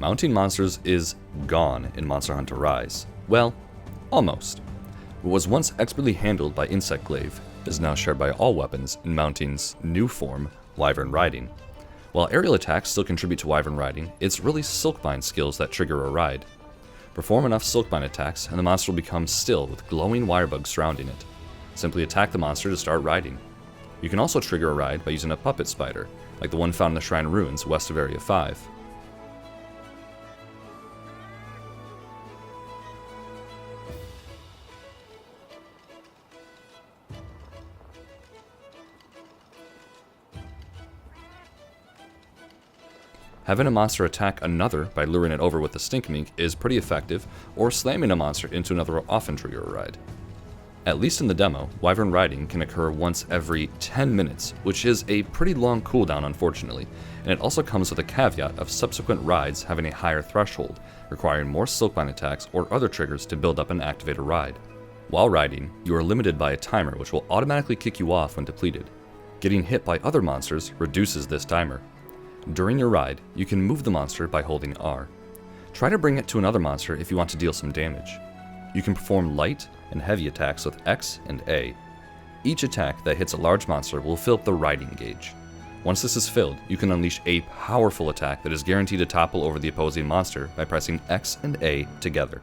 Mounting monsters is gone in Monster Hunter Rise. Well, almost. What was once expertly handled by Insect Glaive is now shared by all weapons in Mounting's new form, Wyvern Riding. While aerial attacks still contribute to Wyvern Riding, it's really Silkbind skills that trigger a ride. Perform enough Silkbind attacks and the monster will become still with glowing wirebugs surrounding it. Simply attack the monster to start riding. You can also trigger a ride by using a puppet spider, like the one found in the Shrine Ruins west of Area 5. Having a monster attack another by luring it over with a stink mink is pretty effective, or slamming a monster into another will often trigger a ride. At least in the demo, Wyvern Riding can occur once every 10 minutes, which is a pretty long cooldown unfortunately, and it also comes with a caveat of subsequent rides having a higher threshold, requiring more Silkbind attacks or other triggers to build up and activate a ride. While riding, you are limited by a timer which will automatically kick you off when depleted. Getting hit by other monsters reduces this timer. During your ride, you can move the monster by holding R. Try to bring it to another monster if you want to deal some damage. You can perform light and heavy attacks with X and A. Each attack that hits a large monster will fill up the riding gauge. Once this is filled, you can unleash a powerful attack that is guaranteed to topple over the opposing monster by pressing X and A together.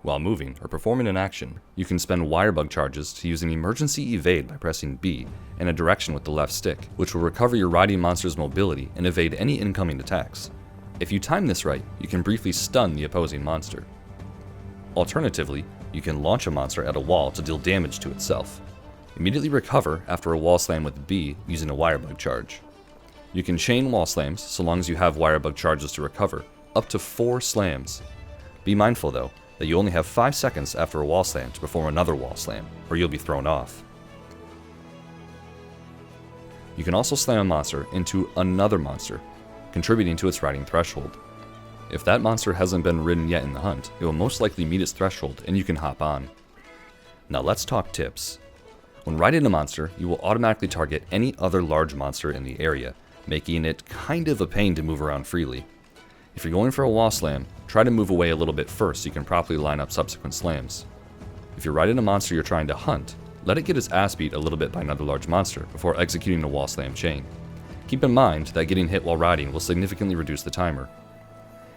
While moving or performing an action, you can spend wirebug charges to use an emergency evade by pressing B in a direction with the left stick, which will recover your riding monster's mobility and evade any incoming attacks. If you time this right, you can briefly stun the opposing monster. Alternatively, you can launch a monster at a wall to deal damage to itself. Immediately recover after a wall slam with B using a wirebug charge. You can chain wall slams so long as you have wirebug charges to recover, up to 4 slams. Be mindful though, that you only have 5 seconds after a wall slam to perform another wall slam, or you'll be thrown off. You can also slam a monster into another monster, contributing to its riding threshold. If that monster hasn't been ridden yet in the hunt, it will most likely meet its threshold and you can hop on. Now let's talk tips. When riding a monster, you will automatically target any other large monster in the area, making it kind of a pain to move around freely. If you're going for a wall slam, try to move away a little bit first so you can properly line up subsequent slams. If you're riding a monster you're trying to hunt, let it get its ass beat a little bit by another large monster before executing a wall slam chain. Keep in mind that getting hit while riding will significantly reduce the timer.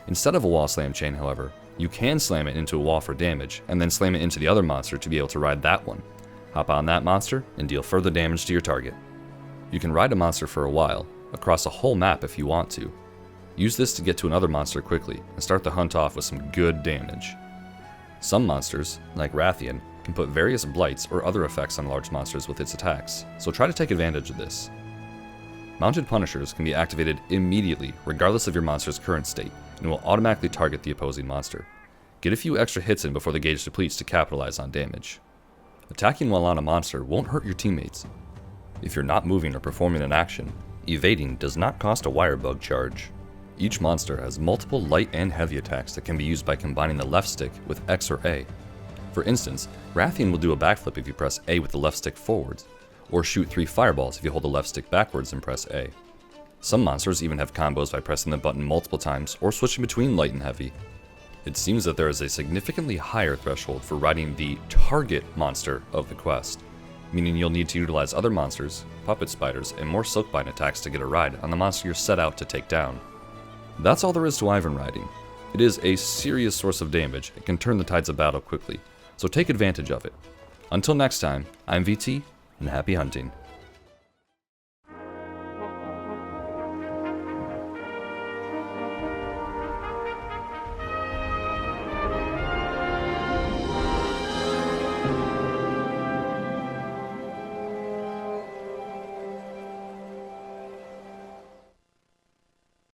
Instead of a wall slam chain, however, you can slam it into a wall for damage, and then slam it into the other monster to be able to ride that one. Hop on that monster, and deal further damage to your target. You can ride a monster for a while, across a whole map if you want to. Use this to get to another monster quickly, and start the hunt off with some good damage. Some monsters, like Rathian, can put various blights or other effects on large monsters with its attacks, so try to take advantage of this. Mounted Punishers can be activated immediately, regardless of your monster's current state, and will automatically target the opposing monster. Get a few extra hits in before the gauge depletes to capitalize on damage. Attacking while on a monster won't hurt your teammates. If you're not moving or performing an action, evading does not cost a wirebug charge. Each monster has multiple light and heavy attacks that can be used by combining the left stick with X or A. For instance, Rathian will do a backflip if you press A with the left stick forwards, or shoot 3 fireballs if you hold the left stick backwards and press A. Some monsters even have combos by pressing the button multiple times or switching between light and heavy. It seems that there is a significantly higher threshold for riding the target monster of the quest, meaning you'll need to utilize other monsters, puppet spiders, and more Silkbind attacks to get a ride on the monster you're set out to take down. That's all there is to Wyvern Riding. It is a serious source of damage and can turn the tides of battle quickly, so take advantage of it. Until next time, I'm VT, and happy hunting.